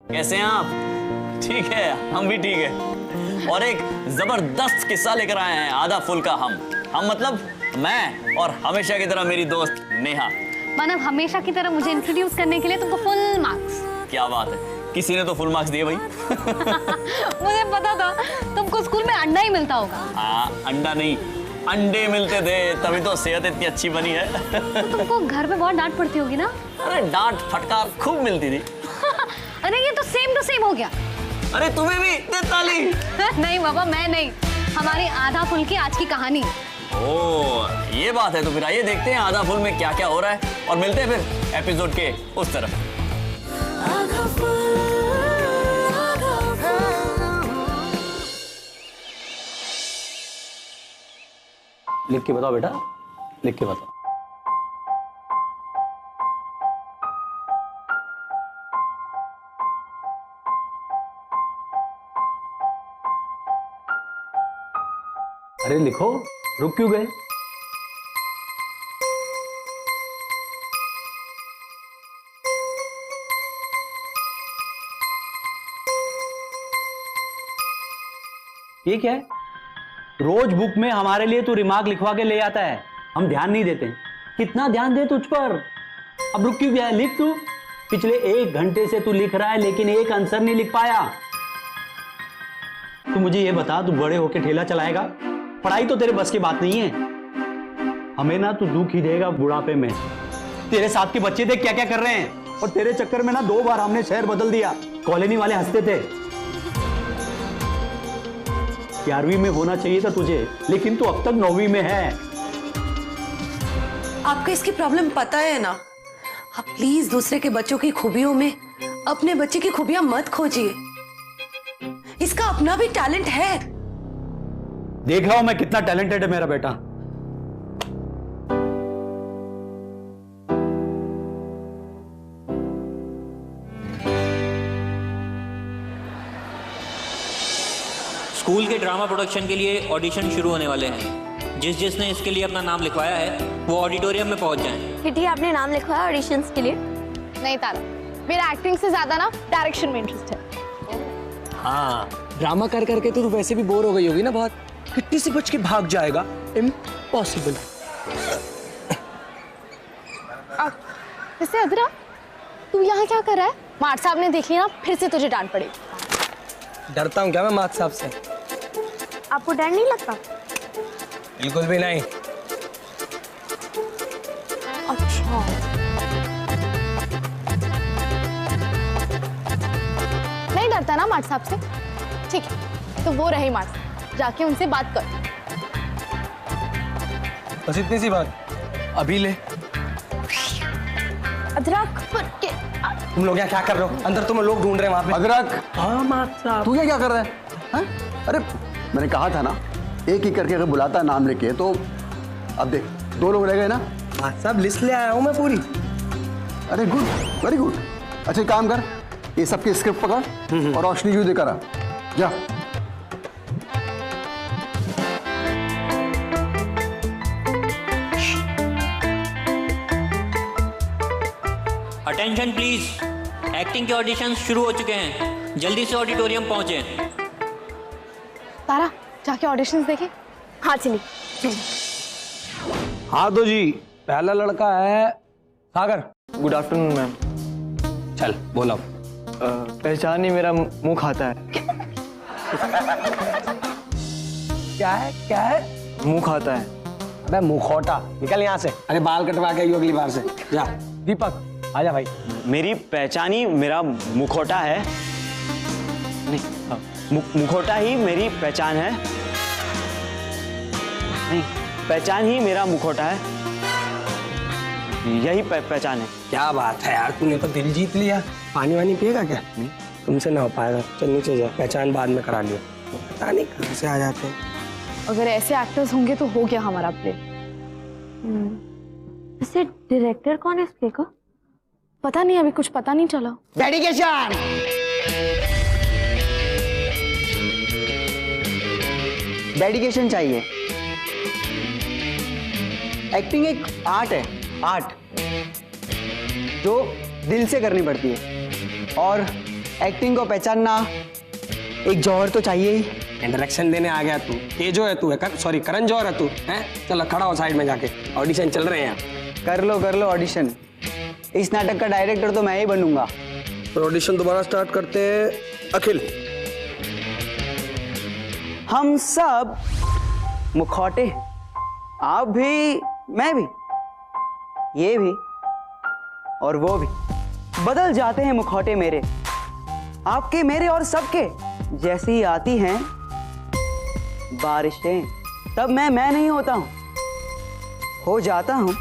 कैसे हैं आप? ठीक है, हम भी ठीक है। और एक जबरदस्त किस्सा लेकर आए हैं, आधा फुल का हम मतलब मैं और हमेशा की तरह मेरी दोस्त नेहा। मतलब हमेशा की तरह मुझे इंट्रोड्यूस करने के लिए तुमको फुल मार्क्स। क्या बात है, किसी ने तो फुल मार्क्स दिए भाई। मुझे पता था तुमको स्कूल में अंडा ही मिलता होगा। हाँ, अंडा नहीं अंडे मिलते थे, तभी तो सेहत इतनी अच्छी बनी है। तो तुमको घर पे बहुत डांट पड़ती होगी ना? अरे डांट फटकार खूब मिलती थी। अरे ये तो सेम टू सेम हो गया। अरे तुम्हें भी दे ताली। नहीं बाबा, मैं नहीं, हमारी आधा फुल की आज की कहानी। ओह, ये बात है। तो फिर आइए देखते हैं आधा फुल में क्या क्या हो रहा है और मिलते हैं फिर एपिसोड के उस तरफ। लिख के बताओ बेटा, लिख के बताओ। अरे लिखो, रुक क्यों गए? ये क्या है? रोज बुक में हमारे लिए तू रिमार्क लिखवा के ले आता है, हम ध्यान नहीं देते। कितना ध्यान दे तुझ पर। अब रुक क्यों गया है? लिख तू। पिछले 1 घंटे से तू लिख रहा है लेकिन एक आंसर नहीं लिख पाया। तू मुझे ये बता, तू बड़े होके ठेला चलाएगा? पढ़ाई तो तेरे बस की बात नहीं है। हमें ना तू दुख ही देगा बुढ़ापे में। तेरे साथ के बच्चे देख क्या क्या कर रहे हैं, और तेरे चक्कर में ना 2 बार हमने शहर बदल दिया। कॉलोनी वाले हंसते थे। 11वीं में होना चाहिए था तुझे, लेकिन तू अब तक 9वीं में है। आपको इसकी प्रॉब्लम पता है ना? आप प्लीज दूसरे के बच्चों की खूबियों में अपने बच्चे की खूबियां मत खोजिए। इसका अपना भी टैलेंट है। देख रहा हूं मैं कितना टैलेंटेड है मेरा बेटा। स्कूल के ड्रामा प्रोडक्शन के लिए ऑडिशन शुरू होने वाले हैं। जिसने इसके लिए अपना नाम लिखवाया है वो ऑडिटोरियम में पहुंच जाएं। किटी, आपने नाम लिखवाया ऑडिशंस के लिए? नहीं तारा, मेरा एक्टिंग से ज्यादा ना डायरेक्शन में इंटरेस्ट है। हाँ, ड्रामा कर करके तो तू वैसे भी बोर हो गई होगी ना बहुत। किट्टी से बच के भाग जाएगा? इम्पॉसिबल। वैसे अदरा, तू यहाँ क्या कर रहा है? मार्ट साहब ने देख लिया ना, फिर से तुझे डांट पड़ेगी। डरता हूँ क्या मैं मार्क साहब से? आपको डर नहीं लगता? बिल्कुल भी नहीं। अच्छा, नहीं डरता ना मार्ट साहब से? ठीक है, तो वो रहे मार्ट साहब, जाके उनसे बात कर। बस इतनी सी बात? अभी ले। अदरक तुम लोग यहाँ क्या कर रहे हो? अंदर तुम्हें लोग ढूंढ रहे हैं वहां पे। अदरक, हाँ मार्क साहब। तू क्या कर रहा है? हाँ? अरे मैंने कहा था ना, एक ही करके अगर बुलाता नाम लेके, तो अब देख 2 लोग रह गए ना। मार्क साहब लिस्ट ले आया हूँ मैं पूरी। अरे गुड, वेरी गुड। अच्छा एक काम कर, ये सबकी स्क्रिप्ट पकड़ और रोशनी जू देकर आ जा। अटेंशन प्लीज, एक्टिंग के ऑडिशन शुरू हो चुके हैं। जल्दी से ऑडिटोरियम पहुंचे। तारा, जाके ऑडिशंस देखे। हाँ चलिए। हाँ तो जी, पहला लड़का है सागर। Good afternoon ma'am. चल बोला। पहचान ही मेरा मुंह खाता है। क्या है क्या है? मुंह खाता है। अबे मुखौटा, निकल यहाँ से। अरे बाल कटवा के आइयो अगली बार से। जा दीपक, आजा भाई। मेरी पहचान ही मेरा मुखौटा है। नहीं, मुखौटा ही मेरी पहचान है। नहीं, पहचान ही मेरा मुखौटा है। यही पहचान है। क्या बात है यार, तूने तो दिल जीत लिया। पानी वानी पिएगा क्या? नहीं, तुमसे ना हो पाएगा। चल नीचे जा, पहचान बाद में करा लियो। पता नहीं कहाँ से आ जाते हैं। अगर ऐसे एक्टर्स होंगे तो हो गया हमारा प्ले। वैसे डायरेक्टर कौन है इस प्ले का? पता नहीं, अभी कुछ पता नहीं चला। डेडिकेशन। डेडिकेशन चाहिए। एक्टिंग एक आर्ट है, आर्ट जो दिल से करनी पड़ती है, और एक्टिंग को पहचानना एक जौहर तो चाहिए ही। इंटरेक्शन देने आ गया तू, ये जो है तू है सॉरी करण जौहर है तू, हैं? चल खड़ा हो साइड में जाके, ऑडिशन चल रहे हैं यहाँ। कर लो ऑडिशन। इस नाटक का डायरेक्टर तो मैं ही बनूंगा। तो ऑडिशन दोबारा स्टार्ट करते हैं। अखिल, हम सब मुखौटे, आप भी, मैं भी, ये भी और वो भी बदल जाते हैं मुखौटे मेरे, आपके मेरे और सबके। जैसी ही आती हैं बारिशें तब मैं नहीं होता हूं, हो जाता हूं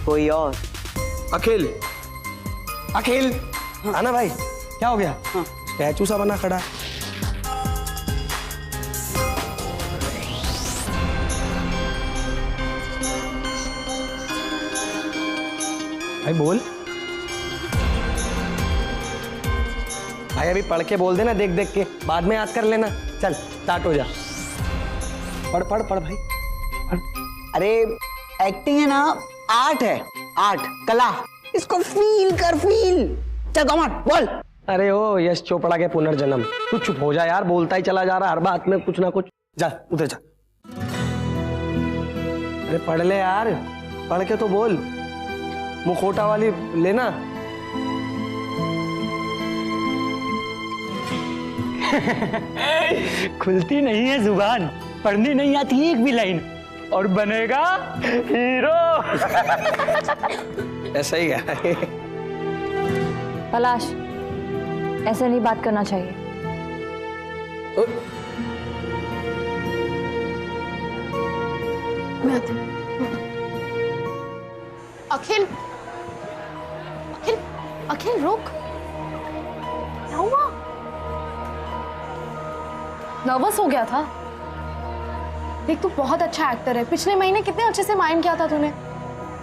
कोई और। अखिल, अखिल, आना भाई, क्या हो गया? हाँ। स्टैचू सा बना खड़ा है। भाई बोल भाई, अभी पढ़ के बोल देना, देख देख के, बाद में याद कर लेना। चल स्टार्ट हो जा, पढ़ पढ़ पढ़ भाई पढ़। अरे एक्टिंग है ना, आर्ट है, आर्ट, कला, इसको फील कर, फील। चल कम ऑन, बोल। अरे ओ यश चोपड़ा के पुनर्जन्म, तू चुप हो जा यार, बोलता ही चला जा रहा हर बात में कुछ ना कुछ। जा उधर जा, अरे पढ़ ले यार, पढ़ के तो बोल। मुखोटा वाली लेना। खुलती नहीं है जुबान, पढ़नी नहीं आती एक भी लाइन, और बनेगा हीरो। ऐसा ही है। पलाश, ऐसे नहीं बात करना चाहिए। मैं आती हूँ। अखिल, अखिल, अखिल रुक, क्या हुआ? नर्वस हो गया था? देख तू बहुत अच्छा एक्टर है, पिछले महीने कितने अच्छे से माइम किया था तूने,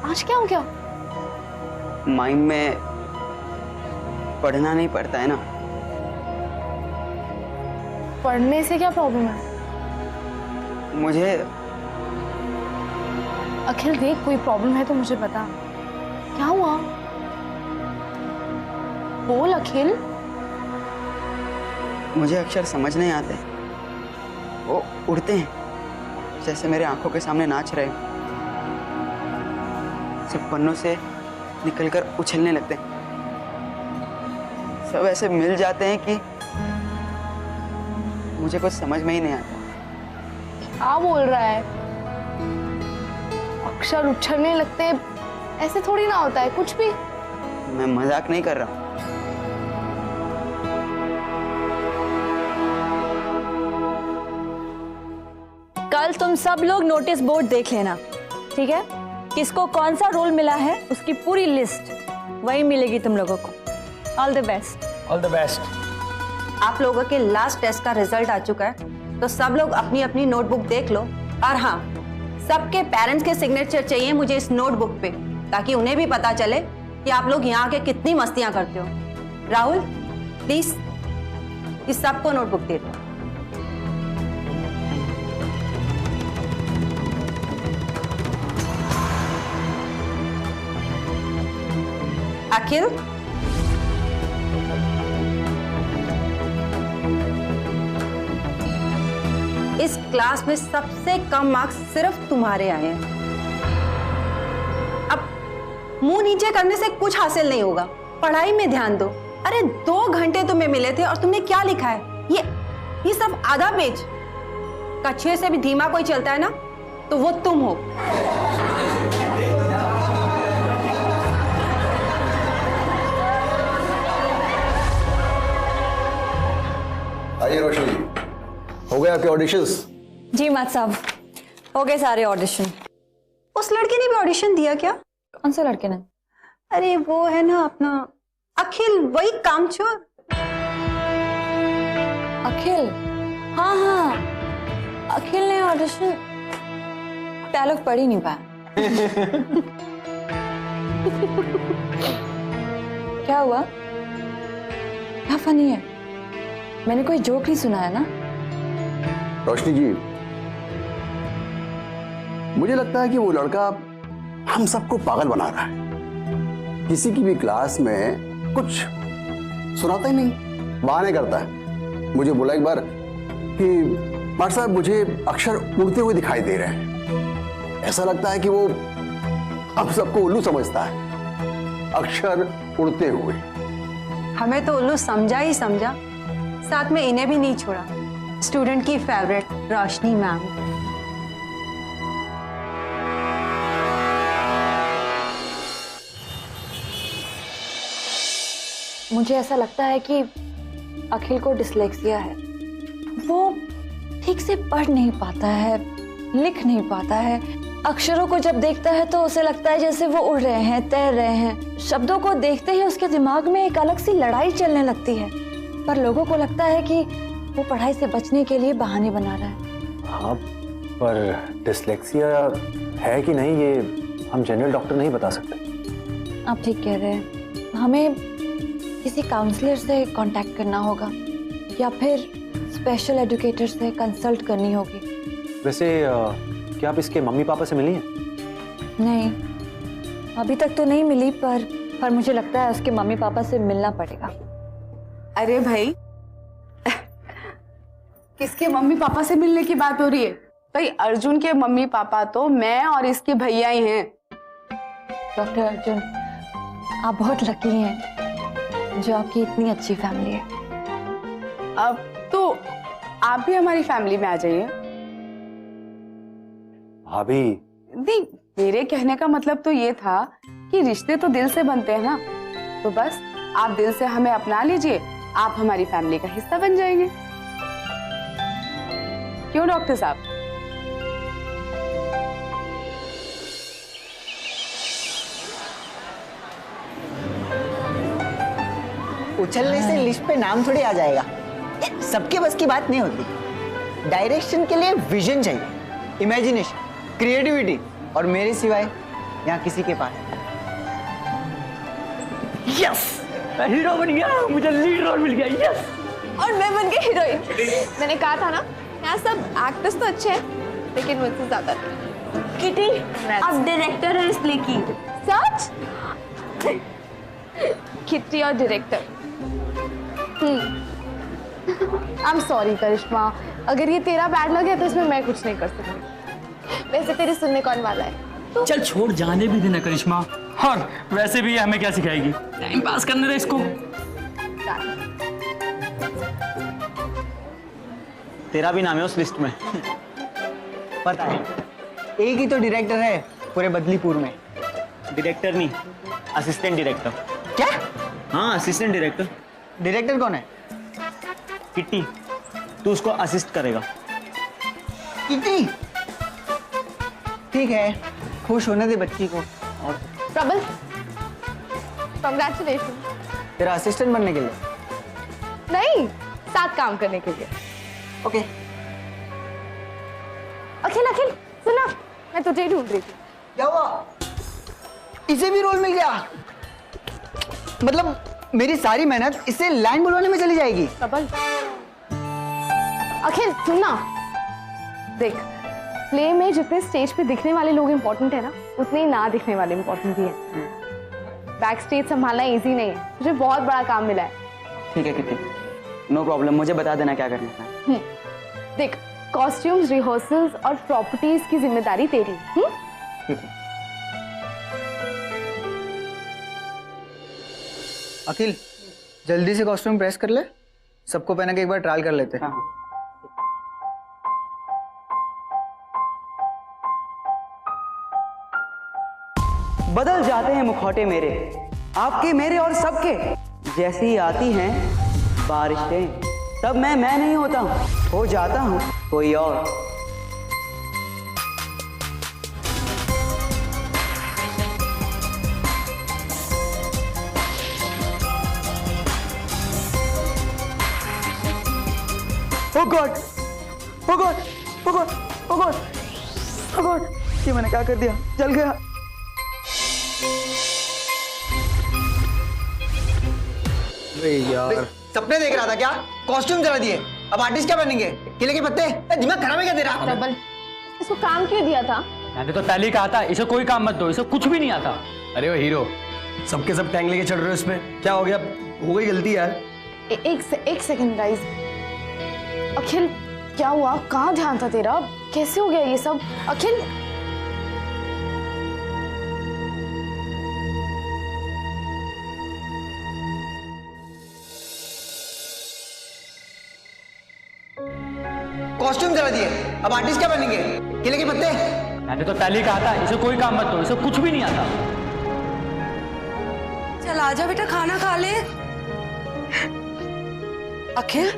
आज क्या हो गया? माइम में पढ़ना नहीं पड़ता है ना। पढ़ने से क्या प्रॉब्लम है? मुझे अखिल देख, कोई प्रॉब्लम है तो मुझे बता, क्या हुआ? बोल अखिल। मुझे अक्षर समझ नहीं आते, वो उड़ते हैं जैसे मेरे आंखों के सामने नाच रहे हो, सब पन्नों से निकलकर उछलने लगते हैं, सब ऐसे मिल जाते हैं कि मुझे कुछ समझ में ही नहीं आता। क्या बोल रहा है? अक्षर उछलने लगते हैं, ऐसे थोड़ी ना होता है कुछ भी। मैं मजाक नहीं कर रहा हूं। कल तुम सब लोग नोटिस बोर्ड देख लेना, ठीक है? किसको कौन सा रोल मिला है उसकी पूरी लिस्ट वही मिलेगी तुम लोगों को। All the best. All the best. आप लोगों के लास्ट टेस्ट का रिजल्ट आ चुका है, तो सब लोग अपनी अपनी नोटबुक देख लो। और हाँ, सबके पेरेंट्स के सिग्नेचर चाहिए मुझे इस नोटबुक पे, ताकि उन्हें भी पता चले कि आप लोग यहाँ आके कितनी मस्तियां करते हो। राहुल प्लीज इस सबको नोटबुक दे दो। अखिल, इस क्लास में सबसे कम मार्क्स सिर्फ तुम्हारे आए हैं। अब मुंह नीचे करने से कुछ हासिल नहीं होगा, पढ़ाई में ध्यान दो। अरे 2 घंटे तुम्हें मिले थे और तुमने क्या लिखा है? ये सब आधा पेज। कछुए से भी धीमा कोई चलता है ना, तो वो तुम हो। आइए रोशनी जी, हो गए आपके ऑडिशंस? जी मात साहब, हो गए सारे ऑडिशन। उस लड़के ने भी ऑडिशन दिया क्या? कौन से लड़के ने? अरे वो है ना अपना अखिल, वही कामचोर। अखिल? हाँ हाँ, अखिल ने ऑडिशन, डायलॉग पढ़ ही नहीं पाया। क्या हुआ? क्या फनी है? मैंने कोई जोक नहीं सुना है ना? रोशनी जी, मुझे लगता है कि वो लड़का हम सबको पागल बना रहा है। किसी की भी क्लास में कुछ सुनाता ही नहीं, बहाने करता है। मुझे बोला एक बार कि मास्टर साहब मुझे अक्षर उड़ते हुए दिखाई दे रहे हैं। ऐसा लगता है कि वो हम सबको उल्लू समझता है। अक्षर उड़ते हुए। हमें तो उल्लू समझा ही समझा, साथ में इन्हें भी नहीं छोड़ा। स्टूडेंट की फेवरेट रोशनी मैम। मुझे ऐसा लगता है कि अखिल को डिसलेक्सिया है। वो ठीक से पढ़ नहीं पाता है, लिख नहीं पाता है। अक्षरों को जब देखता है तो उसे लगता है जैसे वो उड़ रहे हैं, तैर रहे हैं। शब्दों को देखते ही उसके दिमाग में एक अलग सी लड़ाई चलने लगती है। पर लोगों को लगता है कि वो पढ़ाई से बचने के लिए बहाने बना रहा है। हाँ, पर डिसलेक्सिया है कि नहीं ये हम जनरल डॉक्टर नहीं बता सकते। आप ठीक कह रहे हैं। हमें किसी काउंसलर से कांटेक्ट करना होगा या फिर स्पेशल एजुकेटर से कंसल्ट करनी होगी। वैसे क्या आप इसके मम्मी पापा से मिली हैं? नहीं, अभी तक तो नहीं मिली, पर मुझे लगता है उसके मम्मी पापा से मिलना पड़ेगा। अरे भाई, किसके मम्मी पापा से मिलने की बात हो रही है? भाई अर्जुन के मम्मी पापा तो मैं और इसके भैया ही हैं। डॉक्टर अर्जुन, आप बहुत लकी हैं जो आपकी इतनी अच्छी फैमिली है। अब तो आप भी हमारी फैमिली में आ जाइए। भाभी, नहीं, मेरे कहने का मतलब तो ये था कि रिश्ते तो दिल से बनते हैं ना, तो बस आप दिल से हमें अपना लीजिए, आप हमारी फैमिली का हिस्सा बन जाएंगे। क्यों डॉक्टर साहब? उछलने से लिस्ट पे नाम थोड़ी आ जाएगा। ये सबके बस की बात नहीं होती। डायरेक्शन के लिए विजन चाहिए, इमेजिनेशन, क्रिएटिविटी, और मेरे सिवाय यहाँ किसी के पास। यस, हीरो बन गया, मुझे लीड रोल मिल गया। यस, और मैं बन गई हीरोइन। मैंने कहा था ना, यहाँ सब एक्टर्स तो अच्छे हैं लेकिन मुझसे ज्यादा किटी, अब डायरेक्टर है इस प्ले की। सच? किटी और डायरेक्टर। आई एम सॉरी करिश्मा, अगर ये तेरा बैड लग है तो इसमें मैं कुछ नहीं कर सकती। वैसे तेरी सुनने कौन वाला है? चल छोड़, जाने भी देना करिश्मा। और वैसे भी हमें क्या सिखाएगी, टाइम पास करने दे इसको। तेरा भी नाम है उस लिस्ट में। पता है, एक ही तो डायरेक्टर है पूरे बदलीपुर में। डायरेक्टर नहीं, असिस्टेंट डायरेक्टर। क्या? हाँ, असिस्टेंट डायरेक्टर। डायरेक्टर कौन है? किट्टी, तू उसको असिस्ट करेगा। किटी? ठीक है, खुश होने दे बच्ची को। और प्रबल, कांग्रेचुलेशन। तेरा असिस्टेंट बनने के लिए? नहीं, साथ काम करने के लिए। ओके। अखिल अखिल सुना, मैं तुझे ढूंढ रही थी। क्या हुआ? इसे भी रोल मिल गया? मतलब मेरी सारी मेहनत इससे लाइन बुलवाने में चली जाएगी। प्रबल, अखिल सुनना, देख, प्ले में जितने स्टेज पे दिखने वाले लोग इंपॉर्टेंट है ना, उतने ही ना दिखने वाले इंपॉर्टेंट भी हैं। बैक स्टेज संभालना इजी नहीं है, मुझे बहुत बड़ा काम मिला है। ठीक है किटी, नो प्रॉब्लम, मुझे बता देना क्या करना है। देख, कॉस्ट्यूम्स, रिहर्सल्स और प्रॉपर्टीज की जिम्मेदारी तेरी। ठीक है। अखिल, जल्दी से कॉस्ट्यूम प्रेस कर ले, सबको पहना के एक बार ट्रायल कर लेते हैं। बदल जाते हैं मुखौटे मेरे, आपके, मेरे और सबके। जैसी ही आती हैं बारिशें, तब मैं नहीं होता हूँ, हो जाता हूँ कोई और। Oh God! Oh God! Oh God! Oh God! Oh God! ये मैंने क्या कर दिया? जल गया। अरे यार, सपने देख रहा था क्या? कॉस्ट्यूम जला दिए, अब आर्टिस्ट क्या बनेंगे? केले के पत्ते? दिमाग खराब है क्या तेरा? प्रबल, इसको काम क्यों दिया था? मैंने तो पहले ही कहा था, इसे कोई काम मत दो, इसे कुछ भी नहीं आता। अरे वो हीरो, सबके सब टैंग लेके चढ़ रहे हो इसमें, क्या हो गया? हो गई गलती यार। एक सेकंड गाइस। अखिल क्या हुआ? कहाँ ध्यान था तेरा? कैसे हो गया ये सब? अखिल कॉस्ट्यूम जला दिए, अब आर्टिस्ट क्या बनेंगे? केले के पत्ते? मैंने तो पहले ही कहा था इसे कोई काम मत दो, इसे कुछ भी नहीं आता। चल आजा बेटा, खाना खा ले। अखिल,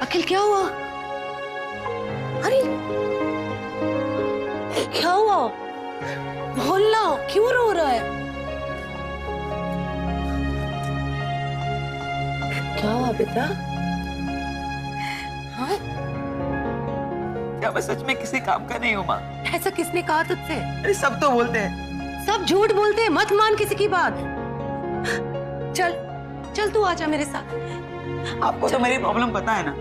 अखिल क्या हुआ? अरे क्या हुआ? बोलना, क्यों रो रहा है? क्या हुआ बेटा? हाँ? क्या मैं सच में किसी काम का नहीं हूँ माँ? ऐसा किसने कहा तुझसे? अरे सब तो बोलते हैं। सब झूठ बोलते हैं, मत मान किसी की बात। चल चल तू आजा मेरे साथ। आपको तो मेरी प्रॉब्लम पता है ना,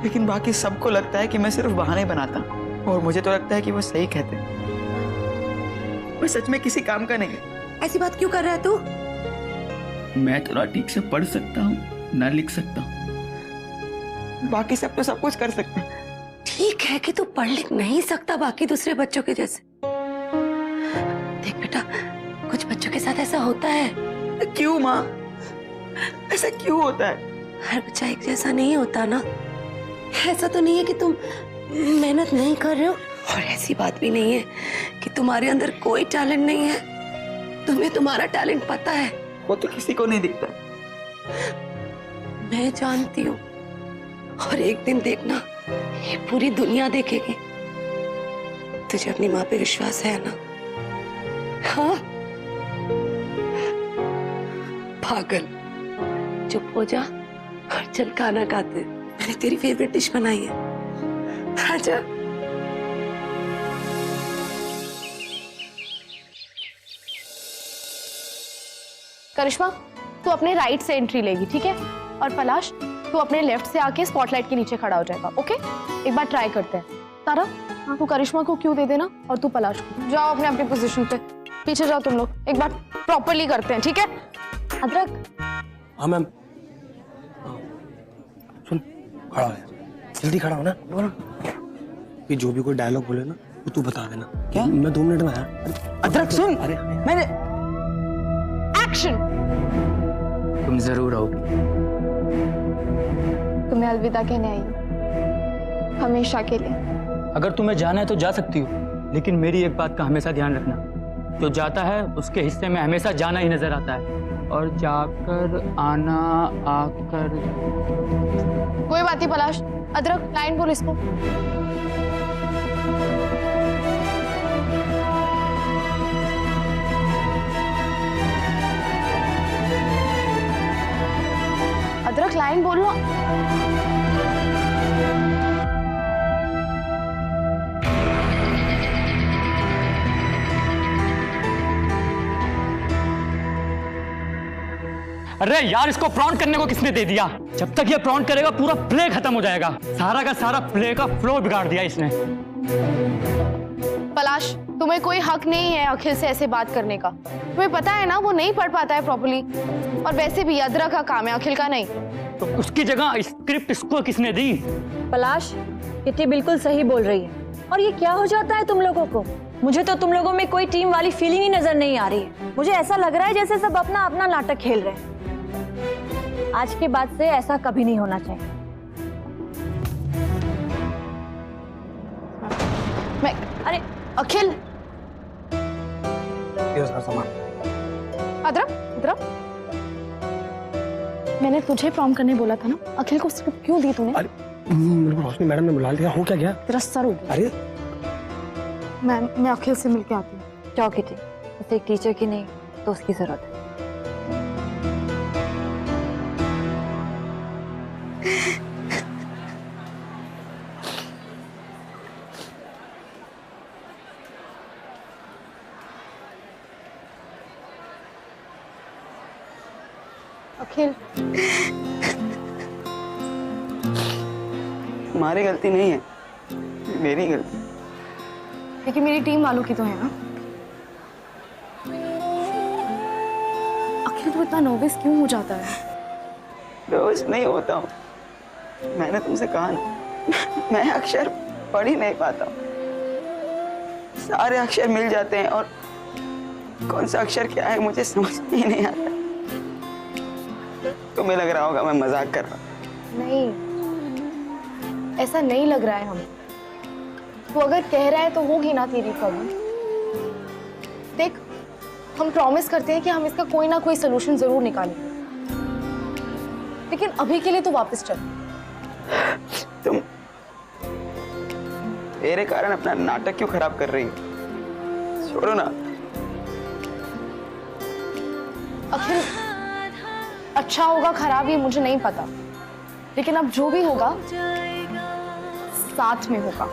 लेकिन बाकी सबको लगता है कि मैं सिर्फ बहाने बनाता हूँ, और मुझे तो लगता है कि वो सही कहते हैं। मैं सच में किसी काम का नहीं है। ऐसी बात क्यों कर रहा है तू? मैं तो ना ठीक से पढ़ सकता हूँ, ना लिख सकता हूँ, बाकी सब तो सब कुछ कर सकते हैं। ठीक है कि तू पढ़ लिख नहीं सकता बाकी दूसरे बच्चों के जैसे। देख बेटा, कुछ बच्चों के साथ ऐसा होता है। क्यों माँ, ऐसा क्यों होता है? हर बच्चा एक जैसा नहीं होता ना। ऐसा तो नहीं है कि तुम मेहनत नहीं कर रहे हो, और ऐसी बात भी नहीं है कि तुम्हारे अंदर कोई टैलेंट नहीं है। तुम्हें तुम्हारा टैलेंट पता है। वो तो किसी को नहीं दिखता। मैं जानती हूँ, और एक दिन देखना ये पूरी दुनिया देखेगी। तुझे अपनी माँ पे विश्वास है ना? हाँ? पागल, चुप हो जा और चल खाना खाते। मैंने तेरी फेवरेट डिश बनाई है, आजा। करिश्मा, तू अपने राइट से एंट्री लेगी, ठीक है? और पलाश, तू अपने लेफ्ट से आके स्पॉटलाइट के नीचे खड़ा हो जाएगा, ओके? एक बार ट्राई करते हैं। तारा, हाँ, तू करिश्मा को क्यों दे देना, और तू पलाश को। जाओ अपने अपनी पोजीशन पे, पीछे जाओ तुम लोग। एक बार प्रॉपरली करते हैं, ठीक है? अदरक। हाँ मैम। सुन, खड़ा हो, जल्दी खड़ा हो ना। बोलो। ये जो भी कोई डायलॉग बोले ना, वो तू बता देना। क्या? मैं 2 मिनट में आया। अदरक सुन, अरे मैंने। एक्शन। तुम जरूर आओगी। तुम्हें अलविदा कहने आई हूँ, हमेशा के लिए। अगर तुम्हें जाना है तो जा सकती हो, लेकिन मेरी एक बात का हमेशा ध्यान रखना, जो जाता है उसके हिस्से में हमेशा जाना ही नजर आता है, और जाकर आना, आकर। कोई बात नहीं पलाश, अदरक लाइन बोल इसको। अदरक लाइन बोलो। अरे यार, इसको प्रॉन्ट करने को किसने दे दिया? जब तक ये प्रॉन्ट करेगा पूरा प्ले खत्म हो जाएगा। सारा का सारा प्ले का फ्लो बिगाड़ दिया इसने। पलाश, तुम्हें कोई हक नहीं है अखिल से ऐसे बात करने का। तुम्हें पता है ना वो नहीं पढ़ पाता है प्रॉपर्ली, और वैसे भी अदरक का काम है, अखिल का नहीं। तो उसकी जगह स्क्रिप्ट इसको किसने दी? पलाश, किटी बिल्कुल सही बोल रही है। और ये क्या हो जाता है तुम लोगों को? मुझे तो तुम लोगों में कोई टीम वाली फीलिंग ही नजर नहीं आ रही है। मुझे ऐसा लग रहा है जैसे सब अपना अपना नाटक खेल रहे हैं। आज के बाद से ऐसा कभी नहीं होना चाहिए। मैं, अरे अखिल। ये उसका सामान। अदरक, अदरक, मैंने तुझे प्रॉम्प्ट करने बोला था ना, अखिल को स्क्रिप्ट क्यों दी तूने? अरे मेरे को रोशनी मैडम ने बुला लिया। हो क्या गया? तेरा सर हो गया। अरे मैं अखिल से मिलके आती हूँ। क्या किटी, उसे एक टीचर की नहीं तो उसकी जरूरत है। अखिल, तुम्हारी गलती नहीं है, मेरी गलती। लेकिन मेरी टीम वालों की तो है ना। अखिल, अखिल तू इतना नर्वस क्यों हो जाता है? रोज नहीं होता हूँ। मैंने तुमसे कहा ना, मैं अक्षर पढ़ ही नहीं पाता। सारे अक्षर मिल जाते हैं और कौन सा अक्षर क्या है मुझे समझ ही नहीं आता। तुम्हें लग रहा होगा मैं मजाक कर रहा हूँ। नहीं, ऐसा नहीं लग रहा है हमें। तू अगर कह रहा है तो होगी ना तेरी प्रॉब्लम। देख, हम प्रॉमिस करते हैं कि हम इसका कोई ना कोई सोल्यूशन जरूर निकालेंगे, लेकिन अभी के लिए तो वापस चल। तुम मेरे कारण अपना नाटक क्यों खराब कर रही हो? छोड़ो ना। अखिल, अच्छा होगा खराब ये मुझे नहीं पता, लेकिन अब जो भी होगा साथ में होगा।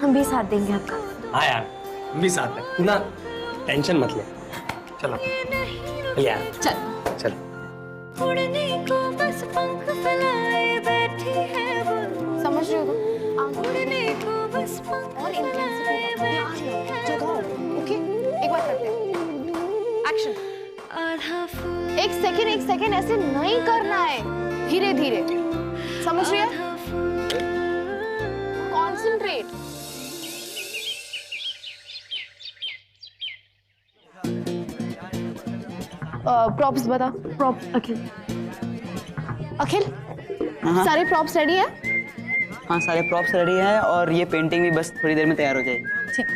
हम भी साथ देंगे आपका। हाँ यार, हम भी साथ हैं। तू ना टेंशन मत ले। चलो यार, चल चल। उड़ने को बस पंख फैलाए बैठी है वो, समझ रही हो? उड़ने को बस पंख और इंटेंसिटी जगह। ओके, एक बार करते हैं। एक्शन। आधा फूल एक सेकंड ऐसे नहीं करना है, धीरे धीरे। समझ रही है? कॉन्सेंट्रेट। प्रॉप्स बता। प्रॉप अखिल। अखिल, हाँ। सारे प्रॉप्स रेडी है? हाँ, सारे प्रॉप्स रेडी हैं और ये पेंटिंग भी बस थोड़ी देर में तैयार हो जाएगी। ठीक।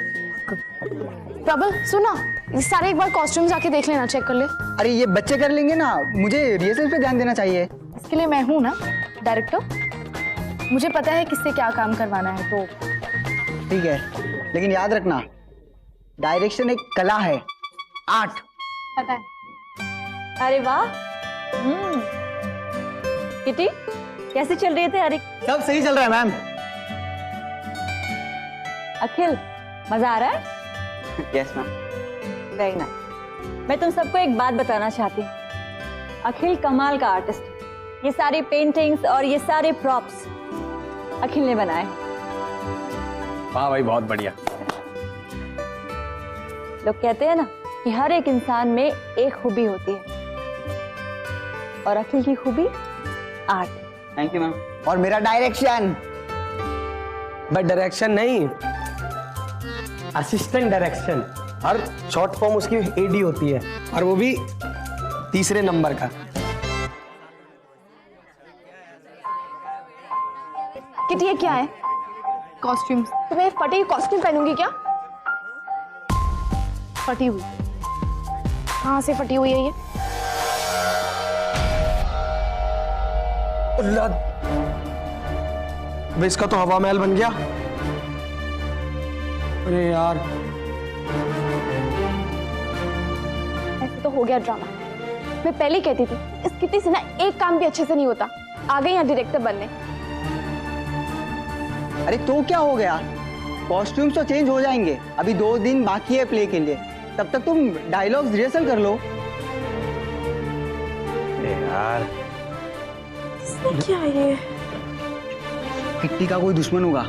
प्रबल सुना, ये सारे एक बार कॉस्ट्यूम जाके देख लेना, चेक कर ले। अरे ये बच्चे कर लेंगे ना, मुझे रिहर्सल पे ध्यान देना चाहिए। इसके लिए मैं हूं ना डायरेक्टर, मुझे पता है किससे क्या काम करवाना है। तो ठीक है, लेकिन याद रखना डायरेक्शन एक कला है, आर्ट। पता है। अरे वाह। किटी, कैसे चल रही है तैयारी? सब सही चल रहा है मैम। अखिल, मजा आ रहा है? Yes ma'am. Very nice. मैं तुम सबको एक बात बताना चाहती हूँ। अखिल कमाल का आर्टिस्ट। ये सारी पेंटिंग्स और ये सारे प्रॉप्स अखिल ने बनाए। वाह भाई, बहुत बढ़िया। लोग कहते हैं ना कि हर एक इंसान में एक खूबी होती है, और अखिल की खूबी आर्ट। Thank you ma'am. और मेरा डायरेक्शन। बट डायरेक्शन नहीं, असिस्टेंट डायरेक्शन। हर शॉर्ट फॉर्म उसकी एडी होती है, और वो भी तीसरे नंबर का। किटी, ये क्या है? कॉस्ट्यूम। तो मैं फटी हुई कॉस्ट्यूम पहनूंगी क्या? फटी हुई? कहाँ से फटी हुई है ये? अब इसका तो हवा महल बन गया। अरे यार, ऐसे तो हो गया ड्रामा। मैं पहले कहती थी इस किटी से ना एक काम भी अच्छे से नहीं होता। आ गई यहाँ डायरेक्टर बनने। अरे तो क्या हो गया, कॉस्ट्यूम्स तो चेंज हो जाएंगे। अभी 2 दिन बाकी है प्ले के लिए, तब तक तुम डायलॉग्स रिहर्सल कर लो। यार क्या है ये? किट्टी का कोई दुश्मन होगा।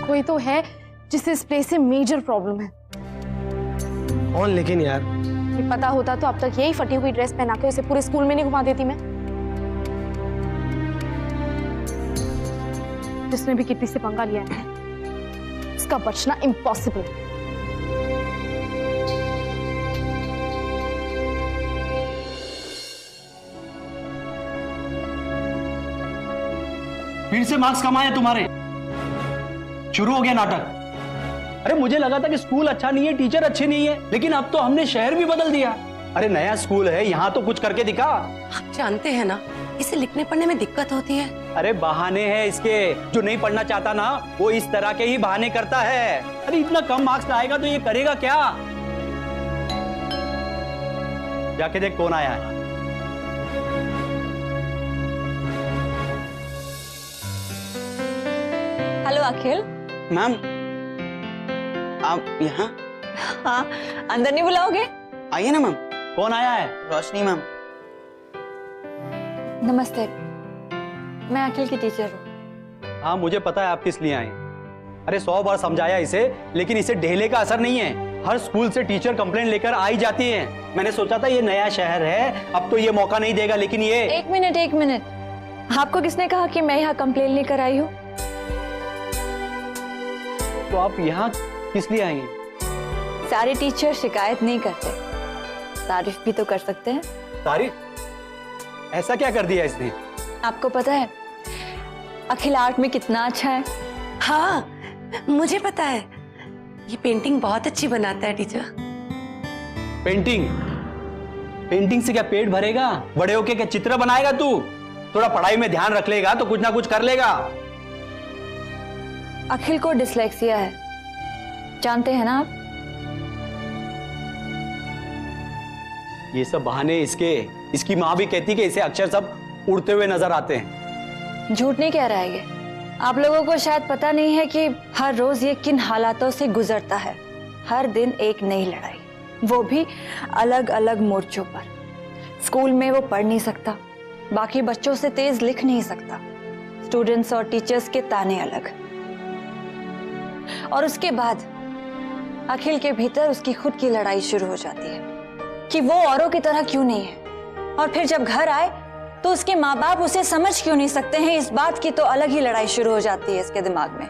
कोई तो है जिसे इस प्ले से मेजर प्रॉब्लम है। कौन? लेकिन यार, ये पता होता तो अब तक यही फटी हुई ड्रेस पहना के उसे पूरे स्कूल में नहीं घुमा देती मैं। जिसने भी किट्टी से पंगा लिया है उसका बचना इम्पॉसिबल है। फिर से मार्क्स कम आए तुम्हारे, शुरू हो गया नाटक। अरे मुझे लगा था कि स्कूल अच्छा नहीं है, टीचर अच्छे नहीं है, लेकिन अब तो हमने शहर भी बदल दिया। अरे नया स्कूल है, यहाँ तो कुछ करके दिखा। आप जानते हैं ना, इसे लिखने पढ़ने में दिक्कत होती है। अरे बहाने हैं इसके, जो नहीं पढ़ना चाहता ना वो इस तरह के ही बहाने करता है। अरे इतना कम मार्क्स लाएगा तो ये करेगा क्या? जाके देख कौन आया है। हेलो अखिल। मैम, आप यहाँ? हाँ, अंदर नहीं बुलाओगे? आइए ना मैम। कौन आया है? रोशनी मैम। नमस्ते, मैं अखिल की टीचर हूँ। हाँ मुझे पता है आप किस लिए आए हैं। अरे 100 बार समझाया इसे, लेकिन इसे ढेले का असर नहीं है। हर स्कूल से टीचर कंप्लेंट लेकर आई जाती हैं। मैंने सोचा था ये नया शहर है, अब तो ये मौका नहीं देगा, लेकिन ये। एक मिनट, आपको किसने कहा कि मैं यहाँ कंप्लेंट लेकर आई हूँ? तो आप यहाँ किस लिए आई हैं? सारे टीचर शिकायत नहीं करते, तारीफ भी तो कर सकते हैं। तारीफ? ऐसा क्या कर दिया इसने? आपको पता है अखिल आर्ट में कितना अच्छा है? हाँ, मुझे पता है। ये पेंटिंग बहुत अच्छी बनाता है टीचर। पेंटिंग से क्या पेट भरेगा? बड़े होके क्या चित्र बनाएगा तू? थोड़ा पढ़ाई में ध्यान रख लेगा तो कुछ ना कुछ कर लेगा। अखिल को डिसलेक्सिया है, जानते हैं ना आप? ये सब बहाने इसकी माँ भी कहती कि इसे अक्षर सब उड़ते हुए नजर आते हैं। झूठ नहीं कह रहा है ये। आप लोगों को शायद पता नहीं है कि हर रोज ये किन हालातों से गुजरता है। हर दिन एक नई लड़ाई, वो भी अलग अलग मोर्चों पर। स्कूल में वो पढ़ नहीं सकता, बाकी बच्चों से तेज लिख नहीं सकता, स्टूडेंट्स और टीचर्स के ताने अलग। और उसके बाद अखिल के भीतर उसकी खुद की लड़ाई शुरू हो जाती है कि वो औरों की तरह क्यों नहीं है। और फिर जब घर आए तो उसके माँ बाप उसे समझ क्यों नहीं सकते हैं, इस बात की तो अलग ही लड़ाई शुरू हो जाती है इसके दिमाग में।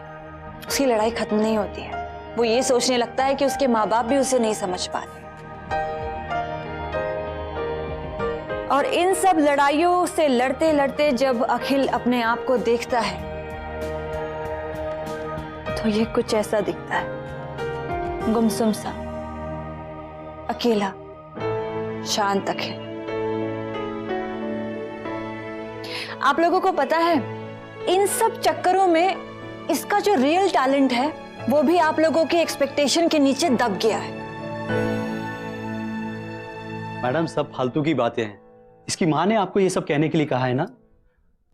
उसकी लड़ाई खत्म नहीं होती है। वो ये सोचने लगता है कि उसके माँ बाप भी उसे नहीं समझ पा रहे। और इन सब लड़ाइयों से लड़ते लड़ते जब अखिल अपने आप को देखता है तो ये कुछ ऐसा दिखता है, गुमसुम सा, अकेला, शांत अखिल। आप लोगों को पता है इन सब चक्करों में इसका जो रियल टैलेंट है वो भी आप लोगों की एक्सपेक्टेशन के नीचे दब गया है। मैडम, सब फालतू की बातें हैं। इसकी माँ ने आपको ये सब कहने के लिए कहा है ना,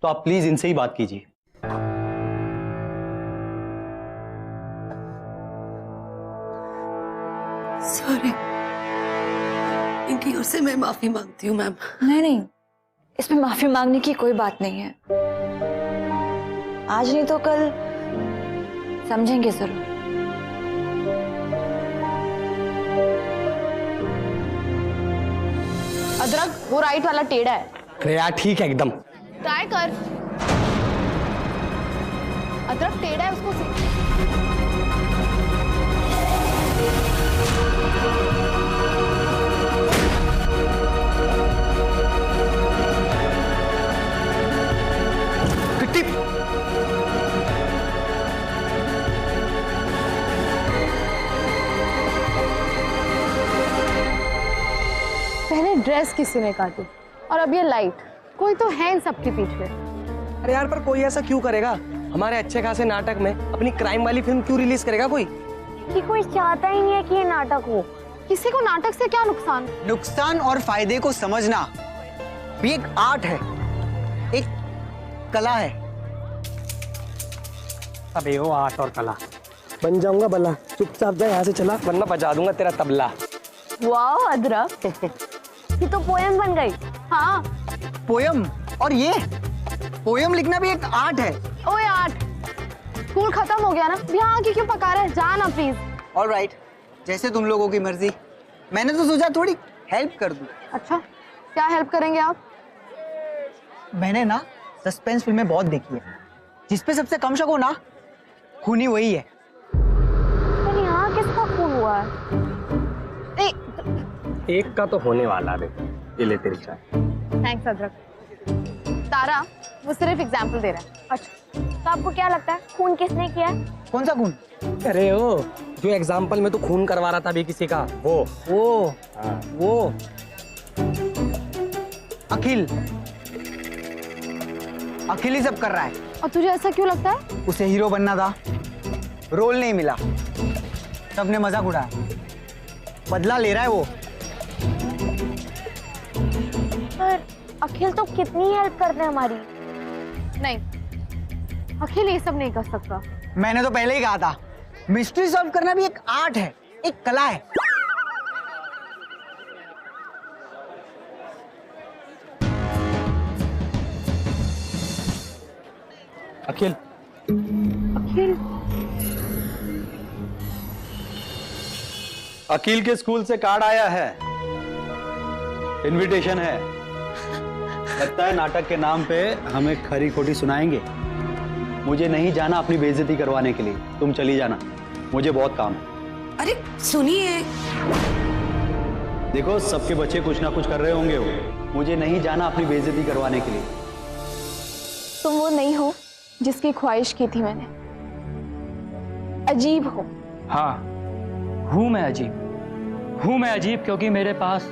तो आप प्लीज इनसे ही बात कीजिए। सॉरी, इनकी ओर से मैं माफी मांगती हूँ मैम। नहीं, इसमें माफी मांगने की कोई बात नहीं है। आज नहीं तो कल समझेंगे जरूर। अदरक, वो राइट वाला टेढ़ा है। अरे यार ठीक है एकदम। ट्राई कर। अदरक टेढ़ा है, उसको पहले ड्रेस किसी ने काटी और अब ये लाइट। कोई तो है इन सबके पीछे। अरे यार पर कोई ऐसा क्यों करेगा? हमारे अच्छे खासे नाटक में अपनी क्राइम वाली फिल्म क्यों रिलीज करेगा कोई? कि कोई चाहता ही नहीं है कि ये नाटक हो। किसी को नाटक से क्या नुकसान? नुकसान और फायदे को समझना भी एक आर्ट है, एक कला है। अबे वो आर्ट और कला बन जाऊंगा भला। चुपचाप जा यहाँ से, चला वरना बजा दूंगा तेरा तबला। वाओ अदरक, ये तो पोएम बन गई। हाँ, पोयम। और ये पोयम लिखना भी एक आर्ट है। ओए आर्ट, स्कूल खत्म हो गया ना, यहाँ आके क्यों पका रहे? जा ना प्लीज। ऑलराइट, जैसे तुम लोगों की मर्जी। मैंने तो सोचा थोड़ी हेल्प कर दूं। अच्छा, क्या हेल्प करेंगे आप? मैंने ना सस्पेंस फिल्में बहुत देखी है, जिसपे सबसे कम शक हो ना, खूनी वही है। पर यहाँ किसका खून हुआ है? एक का तो होने वाला है। ये ले तेरी चाय। थैंक्स अदरक। तारा, वो सिर्फ एग्जाम्पल दे रहा है। अच्छा, तो आपको क्या लगता है खून किसने किया है? कौन सा खून? अरे ओ, जो एग्जाम्पल में तो खून करवा रहा था अभी किसी का, वो अखिल ही सब कर रहा है। और तुझे ऐसा क्यों लगता है? उसे हीरो बनना था, रोल नहीं मिला, सबने मजाक उड़ाया, बदला ले रहा है वो। पर अखिल तो कितनी हेल्प करते हैं हमारी। नहीं, अखिल ये सब नहीं कर सकता। मैंने तो पहले ही कहा था, मिस्ट्री सॉल्व करना भी एक आर्ट है, एक कला है। अखिल, अखिल, अकील के स्कूल से कार्ड आया है, इनविटेशन है। लगता है नाटक के नाम पे हमें खरी खोटी सुनाएंगे। मुझे नहीं जाना अपनी बेइज्जती करवाने के लिए, तुम चली जाना, मुझे बहुत काम है। अरे सुनिए, देखो सबके बच्चे कुछ ना कुछ कर रहे होंगे, मुझे नहीं जाना अपनी बेइज्जती करवाने के लिए। तुम वो नहीं हो जिसकी ख्वाहिश की थी मैंने। अजीब हो। हाँ, हूं मैं अजीब क्योंकि मेरे पास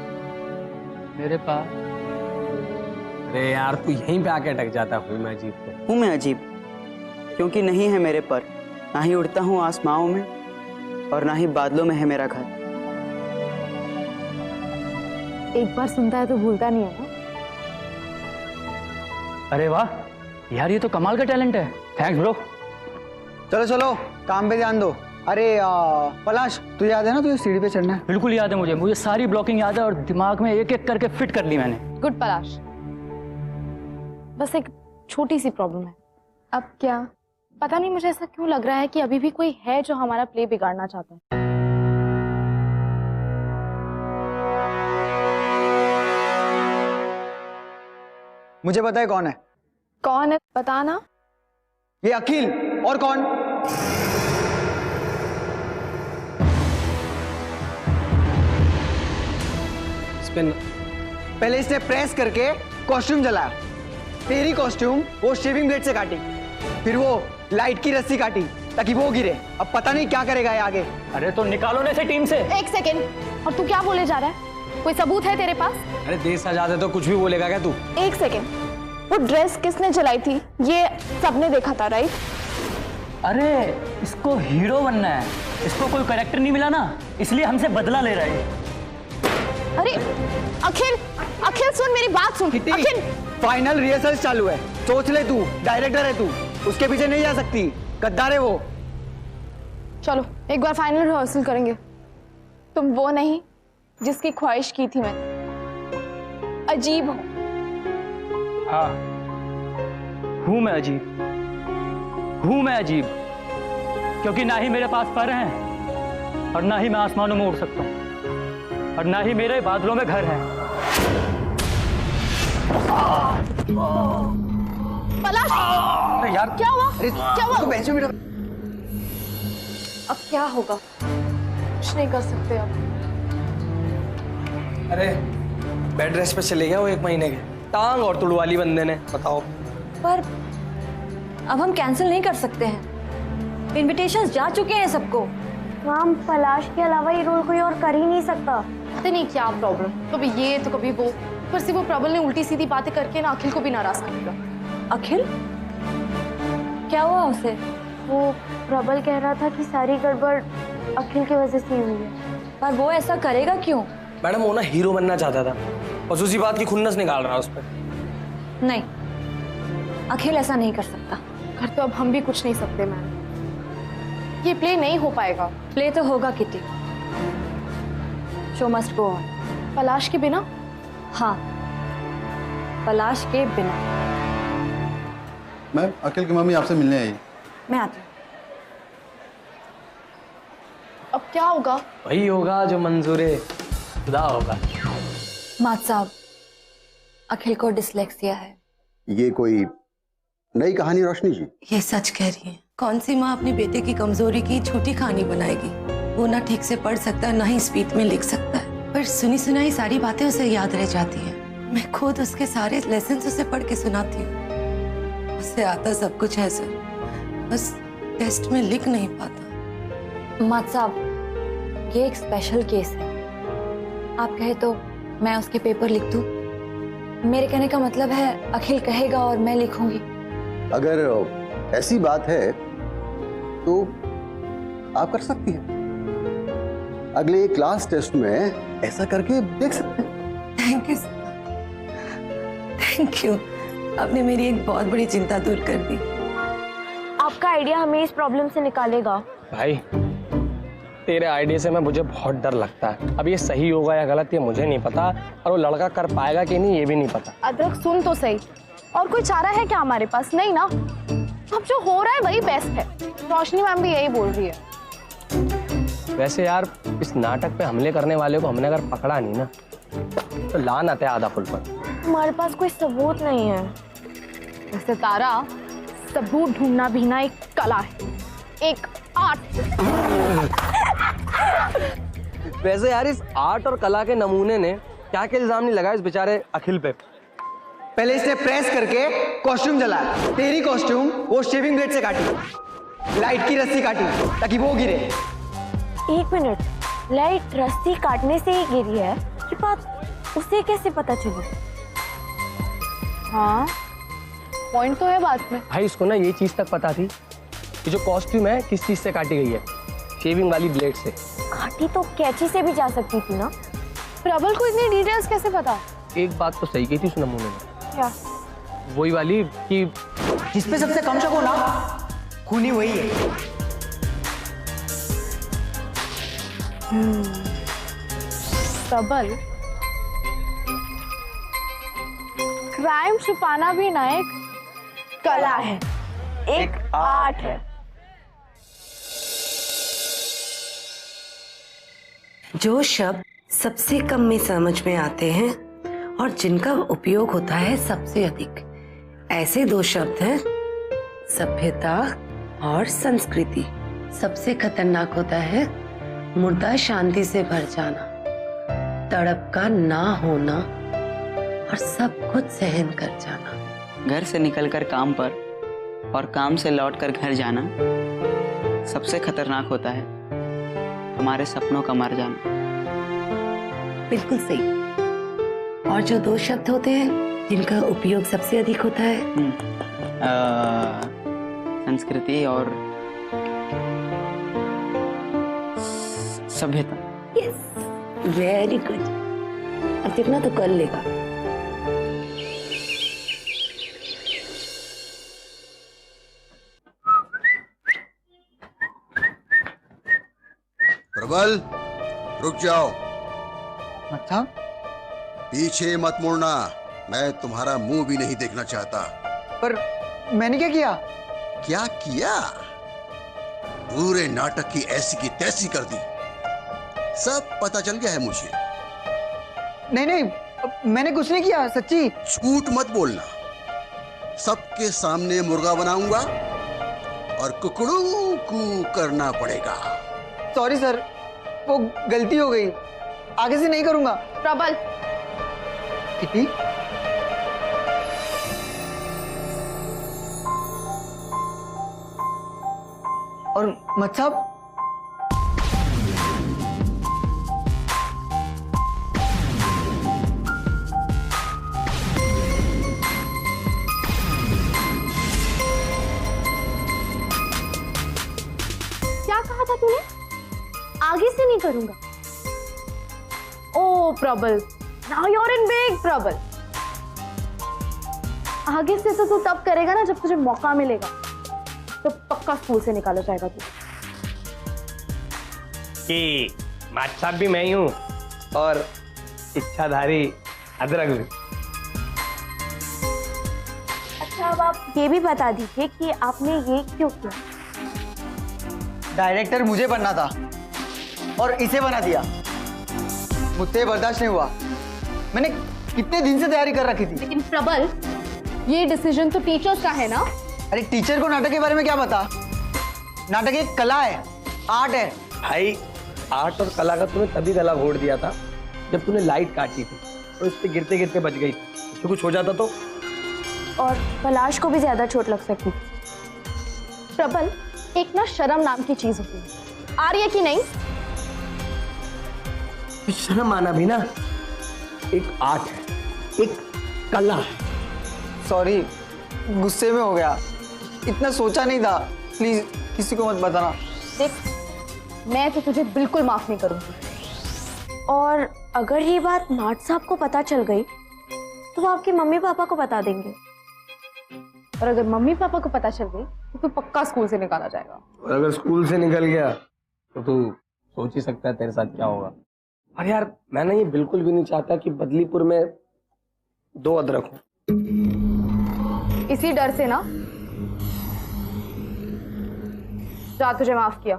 अरे यार तू यहीं पे आके अटक जाता। हूँ मैं अजीब पे। हूँ मैं अजीब क्योंकि नहीं है मेरे पर, ना ही उड़ता हूँ आसमानों में और ना ही बादलों में है मेरा घर। एक बार सुनता है तो भूलता नहीं है ना। अरे वाह यार, ये तो कमाल का टैलेंट है। Thanks bro. चलो चलो काम पे ध्यान दो। अरे पलाश, तुझे याद है ना तुझे सीढ़ी पे चढ़ना है? बिल्कुल याद है मुझे सारी ब्लॉकिंग याद है और दिमाग में एक एक करके फिट कर ली मैंने। गुड पलाश, बस एक छोटी सी प्रॉब्लम है। अब क्या पता नहीं, मुझे ऐसा क्यों लग रहा है कि अभी भी कोई है जो हमारा प्ले बिगाड़ना चाहता है। मुझे पता है कौन है। कौन है बताना। ये अखिल। और कौन? पहले इसने प्रेस करके कॉस्ट्यूम जलाया, तेरी कॉस्ट्यूम वो शेविंग ब्लेड से काटी, फिर वो लाइट की रस्सी काटी ताकि वो गिरे। अब पता नहीं क्या करेगा ये आगे। अरे तो निकालो ना इसे टीम से। एक सेकेंड, और तू क्या बोले जा रहा है? कोई सबूत है तेरे पास? अरे देश आजाद है तो कुछ भी बोलेगा क्या तू? एक सेकेंड, वो ड्रेस किसने जलाई थी ये सबने देखा था, राइट? अरे इसको हीरो बनना है, इसको कोई कैरेक्टर नहीं मिला ना, इसलिए हमसे बदला ले रहा है। अरे अखिल, अखिल सुन मेरी बात सुन। अखिल, फाइनल रिहर्सल चालू है, सोच ले, तू डायरेक्टर है, तू उसके पीछे नहीं जा सकती, गद्दार है वो। चलो एक बार फाइनल रिहर्सल करेंगे। तुम वो नहीं जिसकी ख्वाहिश की थी मैंने। अजीब हो। हाँ, हूं मैं अजीब क्योंकि ना ही मेरे पास पर हैं और ना ही मैं आसमानों में उड़ सकता हूं और ना ही मेरे बादलों में घर है। पलाश, अरे यार क्या हुआ? क्या हुआ? अब क्या होगा? कुछ नहीं कर सकते अब। अरे बेड रेस्ट पे चले गया वो 1 महीने के, टांग और तुड़वाली बंदे ने। बताओ। पर अब हम कैंसिल नहीं कर सकते हैं, इनविटेशंस जा चुके हैं सबको। मैम, पलाश के अलावा ये रोल कोई और कर ही नहीं सकता। पता नहीं क्या प्रॉब्लम, कभी ये तो कभी वो। पर सिर्फ वो प्रबल ने उल्टी सीधी बातें करके ना अखिल को भी नाराज कर दिया। अखिल? क्या हुआ उसे? वो प्रबल कह रहा था कि सारी गड़बड़ अखिल की वजह से हुई है। पर वो ऐसा करेगा क्यों? मैडम वो ना हीरो बनना चाहता था और उसी बात की खुन्नस निकाल रहा है उस पर। नहीं, अखिल ऐसा नहीं कर सकता। कर तो अब हम भी कुछ नहीं सकते मैम, ये प्ले नहीं हो पाएगा। प्ले तो होगा kitty, show must go on. Palash के बिना? हाँ, पलाश के बिना। मैम, अखिल की मम्मी आपसे मिलने आई। मैं आती हूँ। अब क्या होगा? वही होगा जो मंजूरे खुदा होगा। मात साहब, अखिल को डिसलेक्सिया है। ये कोई नई कहानी रोशनी जी? ये सच कह रही है। कौन सी माँ अपने बेटे की कमजोरी की झूठी कहानी बनाएगी? वो ना ठीक से पढ़ सकता ना ही स्पीड में लिख सकता है, पर सुनी सुनाई सारी बातें उसे याद रह जाती हैं। मैं खुद उसके सारे लेसन्स उसे पढ़ के सुनाती हूँ। उसे आता सब कुछ है सर, बस टेस्ट में लिख नहीं पाता। मात साहब, ये एक स्पेशल केस है। आप कहे तो मैं उसके पेपर लिख दूं? मेरे कहने का मतलब है अखिल कहेगा और मैं लिखूंगी। अगर ऐसी बात है तो आप कर सकती हैं। अगले क्लास टेस्ट में ऐसा करके देख सकते हैं। Thank you, thank you. आपने मेरी एक बहुत बड़ी चिंता दूर कर दी। आपका आइडिया हमें इस प्रॉब्लम से निकालेगा। भाई तेरे आइडिया से मुझे बहुत डर लगता है। अब ये सही होगा या गलत ये मुझे नहीं पता, और वो लड़का कर पाएगा कि नहीं ये भी नहीं पता। अदरक सुन तो सही, और कोई चारा है क्या हमारे पास? नहीं ना, अब जो हो रहा है वही बेस्ट है। रोशनी मैम भी यही बोल रही है। वैसे यार इस नाटक पे हमले करने वाले को हमने अगर पकड़ा नहीं ना तो लान आते आधा फुल पर। हमारे पास कोई सबूत नहीं है। वैसे तारा, सबूत ढूंढना भी ना एक कला है, एक आर्ट। वैसे यार इस आर्ट और कला के नमूने ने क्या क्या इल्जाम नहीं लगाया इस बेचारे अखिल पे। पहले इसने प्रेस करके कॉस्ट्यूम जलाया, तेरी कॉस्ट्यूम वो शेविंग ब्लेड से काटी, लाइट की रस्सी काटी ताकि वो गिरे। एक मिनट, लाइट रस्सी काटने से ही गिरी है, ये बात उसे कैसे पता चली? हाँ, पॉइंट तो है बात में। भाई इसको ना ये चीज तक पता थी कि जो कॉस्ट्यूम है किस चीज से काटी गई है, शेविंग वाली ब्लेड से। काटी तो कैंची से भी जा सकती थी ना। प्रबल को इतनी डिटेल्स कैसे पता? एक बात तो सही की थी उस नमूने ने, क्या? वही वाली कि जिसपे सबसे कम शक हो ना, खूनी वही है। प्रबल, क्राइम छुपाना भी ना एक कला है, एक आर्ट है। जो शब्द सबसे कम में समझ में आते हैं और जिनका उपयोग होता है सबसे अधिक, ऐसे दो शब्द हैं सभ्यता और संस्कृति। सबसे खतरनाक होता है मुर्दा शांति से भर जाना, तड़प का ना होना और सब कुछ सहन कर जाना। घर से निकलकर काम पर और काम से लौटकर घर जाना सबसे खतरनाक होता है हमारे सपनों का मर जाना। बिल्कुल सही। और जो दो शब्द होते हैं जिनका उपयोग सबसे अधिक होता है, संस्कृति और सभ्यता। Yes, very good. अब देखना तो कर लेगा। प्रबल, रुक जाओ। अच्छा, पीछे मत मुड़ना, मैं तुम्हारा मुंह भी नहीं देखना चाहता। पर मैंने क्या किया? क्या किया? पूरे नाटक की ऐसी की तैसी कर दी। सब पता चल गया है मुझे। नहीं नहीं, मैंने कुछ नहीं किया, सच्ची। झूठ मत बोलना। सबके सामने मुर्गा बनाऊंगा और कुकड़ू कू करना पड़ेगा। सॉरी सर, वो गलती हो गई, आगे से नहीं करूंगा। प्रबल, किटी, और मत साहब, क्या कहा था तूने? आगे से नहीं करूंगा। ओ Prabal, now you are in big trouble. आगे से तो तू तब करेगा ना जब तुझे मौका मिलेगा, तो पक्का स्कूल से निकाला जाएगा तू। कि माच्छा भी मैं ही हूँ और इच्छाधारी अदरक भी। अच्छा, अब आप ये भी बता दीजिए कि आपने ये क्यों किया? डायरेक्टर मुझे बनना था और इसे बना दिया। मुझसे बर्दाश्त नहीं हुआ। मैंने कितने दिन से तैयारी कर रखी थी। लेकिन प्रबल, ये डिसीजन तो टीचर्स का है ना। अरे टीचर को नाटक के बारे में क्या पता? नाटक एक कला है, आर्ट है। भाई आर्ट और कला का तूने तभी गला घोट दिया था जब तूने लाइट काटी थी और इस पे गिरते गिरते बच गई। तो कुछ हो जाता तो? और पलाश को भी ज्यादा चोट लग सकती। प्रबल, एक ना शर्म नाम की चीज होती है, आ रही है कि नहीं? शर्म आना भी ना एक आर्ट है, एक कला है। सॉरी, गुस्से में हो गया, इतना सोचा नहीं था। प्लीज किसी को मत बताना। देख, मैं तो तुझे बिल्कुल माफ नहीं करूंगी। और अगर ये बात नाट साहब को पता चल गई तो वो आपके मम्मी पापा को बता देंगे, और अगर मम्मी पापा को पता चल गई तो तू पक्का स्कूल से निकाला जाएगा। और अगर स्कूल से निकल गया तो तू सोच ही सकता है तेरे साथ क्या होगा। और यार मैं ना ये बिल्कुल भी नहीं चाहता कि बदलीपुर में दो अदरक हो। इसी डर से ना जा, तुझे माफ किया।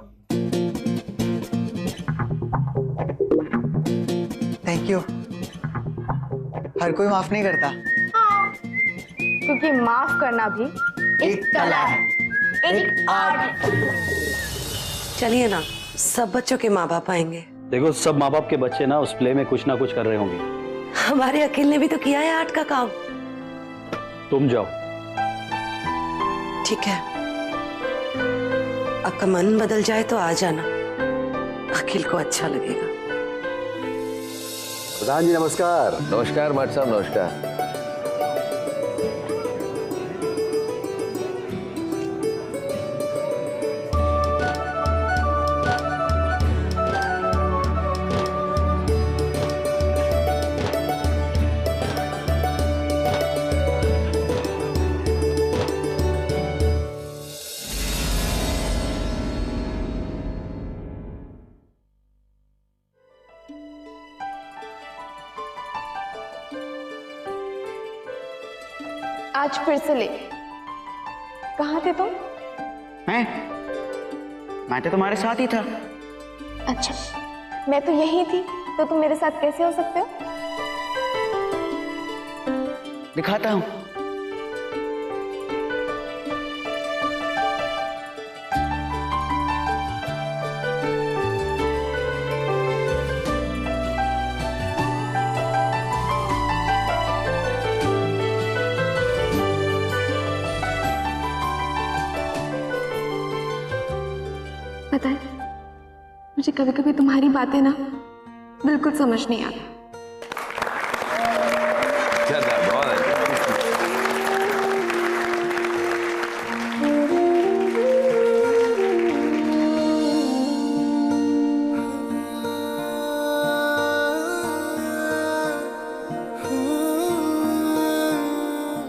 क्यों? हर कोई माफ नहीं करता। क्योंकि माफ करना भी एक कला है, एक आर्ट है। चलिए ना, सब बच्चों के माँ बाप आएंगे। देखो, सब माँ बाप के बच्चे ना उस प्ले में कुछ ना कुछ कर रहे होंगे। हमारे अखिल ने भी तो किया है आर्ट का काम। तुम जाओ। ठीक है, आपका मन बदल जाए तो आ जाना, अखिल को अच्छा लगेगा। प्रधान जी नमस्कार। नमस्कार माट साहब, नमस्कार। आज फिर से लेट। कहाँ थे तुम? मैं तो तुम्हारे साथ ही था। अच्छा, मैं तो यही थी, तो तुम मेरे साथ कैसे हो सकते हो? दिखाता हूँ। पता है, मुझे कभी कभी तुम्हारी बातें ना बिल्कुल समझ नहीं आती।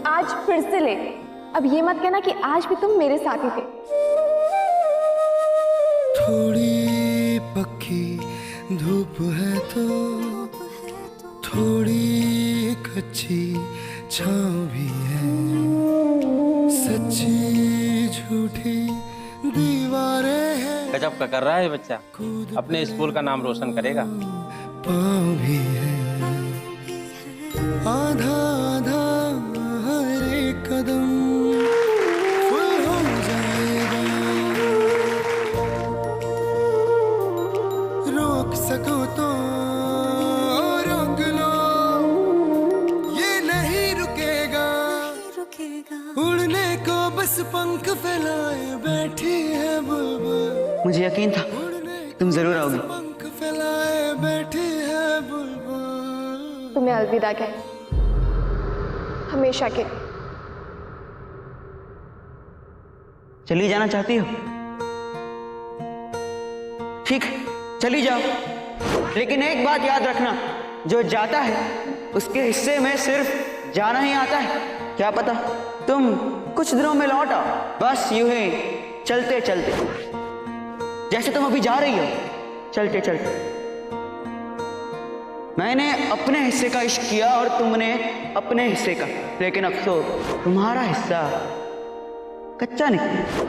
आज फिर से ले। अब ये मत कहना कि आज भी तुम मेरे साथ ही थे। थोड़ी पक्की धूप है तो थोड़ी कच्ची छाँव भी है, सच्ची झूठी दीवारें हैं। गजब का कर रहा है बच्चा, अपने स्कूल का नाम रोशन करेगा। पाँव भी है, आधा आधा हर एक कदम फुल हो जाएगा। रोक सको तो रोक लो, ये नहीं रुकेगा। उड़ने को बस पंख फैलाए बैठी है बुलबुल। मुझे यकीन था तुम जरूर आओगी। पंख फैलाए बैठी है बुलबुल। तुम्हें अलविदा कह, हमेशा के। चली जाना चाहती हो? ठीक, चली जाओ, लेकिन एक बात याद रखना, जो जाता है उसके हिस्से में सिर्फ जाना ही आता है। क्या पता तुम कुछ दिनों में लौट आओ, बस यूं ही चलते चलते, जैसे तुम अभी जा रही हो, चलते चलते। मैंने अपने हिस्से का इश्क किया और तुमने अपने हिस्से का, लेकिन अफसोस तुम्हारा हिस्सा कच्चा निकला।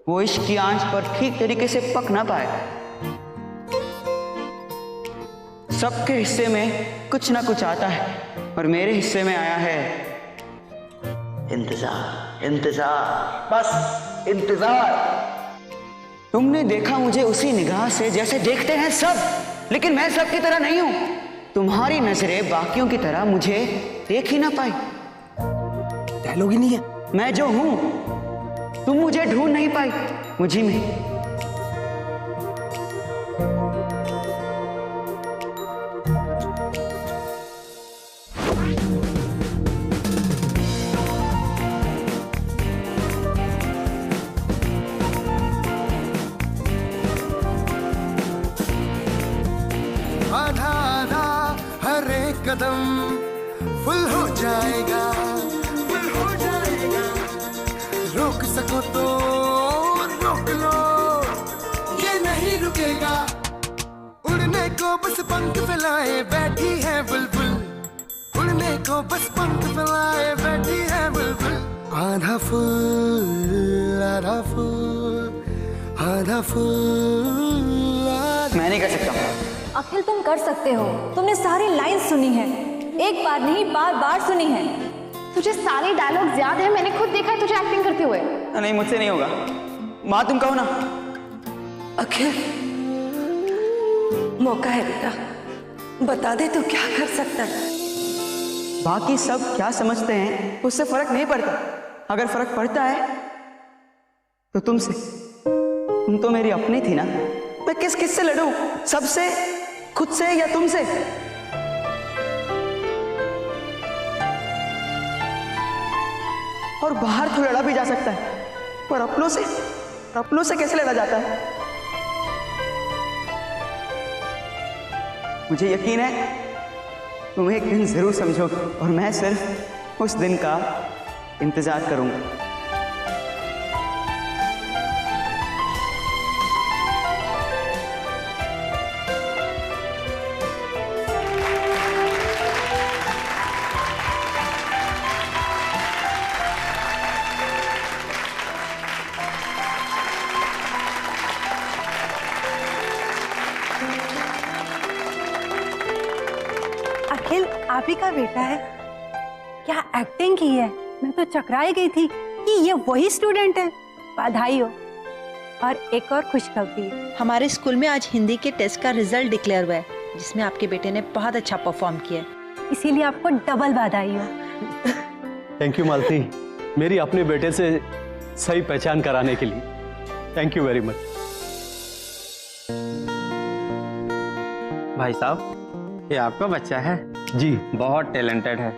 वो इश्क की आंच पर ठीक तरीके से पक ना पाया। सबके हिस्से में कुछ ना कुछ आता है और मेरे हिस्से में आया है इंतजार। इंतजार, बस इंतजार। तुमने देखा मुझे उसी निगाह से जैसे देखते हैं सब, लेकिन मैं सबकी तरह नहीं हूं। तुम्हारी नजरें बाकियों की तरह मुझे देख ही ना पाई। डायलॉग ही नहीं है। मैं जो हूं तुम मुझे ढूंढ नहीं पाई, मुझी में। आधा आधा हर एक कदम फुल हो जाएगा, फुल हो जाएगा। रोक सको तो रोक लो, ये नहीं रुकेगा। उड़ने को बस पंख फैलाए बैठी है बुलबुल। उड़ने को बस पंख फैलाए बैठी है बुलबुल। आधा फूल आधा फूल आधा फूल। मैं नहीं कर सकता, अखिल तुम कर सकते हो, तुमने सारी लाइन सुनी है, एक बार नहीं बार बार सुनी है। तुझे सारे डायलॉग्स याद है, मैंने खुद देखा है तुझे एक्टिंग करते हुए। नहीं मुझसे नहीं होगा। माँ तुम कहो ना। अखिल मौका है बेटा, बता दे तो क्या कर सकता है। बाकी सब क्या समझते हैं उससे फर्क नहीं पड़ता। अगर फर्क पड़ता है तो तुमसे। तुम तो मेरी अपनी थी ना। मैं किस से लड़ूं? सबसे, खुद से या तुमसे? और बाहर तो लड़ा भी जा सकता है, पर अपनों से कैसे लड़ा जाता है? मुझे यकीन है तुम एक दिन जरूर समझोगे, और मैं सिर्फ उस दिन का इंतजार करूंगा। अखिल आप ही का बेटा है? क्या एक्टिंग की है, मैं तो चकराई गई थी कि ये वही स्टूडेंट है। बधाई हो। और एक और खुशखबरी, हमारे स्कूल में आज हिंदी के टेस्ट का रिजल्ट डिक्लेयर हुआ है, जिसमें आपके बेटे ने बहुत अच्छा परफॉर्म किया है, इसीलिए आपको डबल बधाई हो। थैंक यू मालती, मेरी अपने बेटे से सही पहचान कराने के लिए। Thank you very much. भाई साहब, ये आपका बच्चा है? जी। बहुत टैलेंटेड है,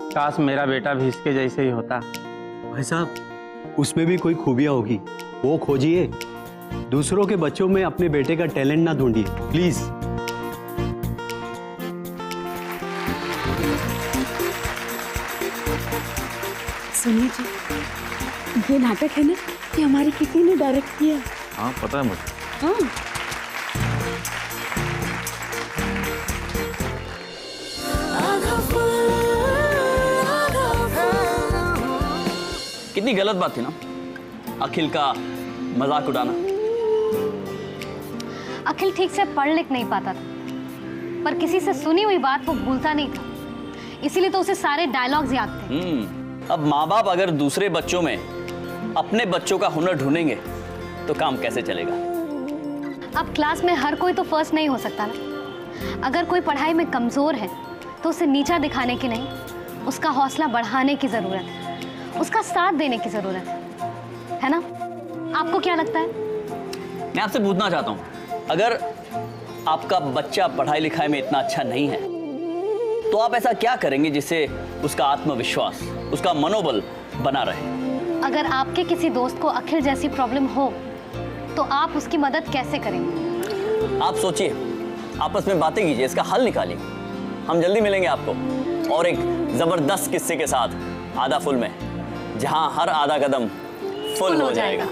काश मेरा बेटा भी इसके जैसे ही होता। भाई साहब, उसमें भी कोई खूबियां होगी, वो खोजिए। दूसरों के बच्चों में अपने बेटे का टैलेंट ना ढूंढिए प्लीज। सुनिए जी, ये नाटक है ना, ये हमारी किसी ने डायरेक्ट किया है। हाँ पता है मुझे। हाँ। कितनी गलत बात थी ना अखिल का मजाक उड़ाना। अखिल ठीक से पढ़ लिख नहीं पाता था, पर किसी से सुनी हुई बात वो भूलता नहीं था, इसीलिए तो उसे सारे डायलॉग्स याद थे। अब माँ बाप अगर दूसरे बच्चों में अपने बच्चों का हुनर ढूंढेंगे तो काम कैसे चलेगा? अब क्लास में हर कोई तो फर्स्ट नहीं हो सकता ना। अगर कोई पढ़ाई में कमजोर है तो उसे नीचा दिखाने की नहीं, उसका हौसला बढ़ाने की जरूरत है, उसका साथ देने की जरूरत है ना? आपको क्या लगता है? मैं आपसे पूछना चाहता हूं, अगर आपका बच्चा पढ़ाई लिखाई में इतना अच्छा नहीं है तो आप ऐसा क्या करेंगे जिससे उसका आत्मविश्वास, उसका मनोबल बना रहे? अगर आपके किसी दोस्त को अखिल जैसी प्रॉब्लम हो तो आप उसकी मदद कैसे करेंगे? आप सोचिए, आपस में बातें कीजिए, इसका हल निकालिए। हम जल्दी मिलेंगे आपको और एक जबरदस्त किस्से के साथ आधा फुल में, जहां हर आधा कदम फुल हो जाएगा।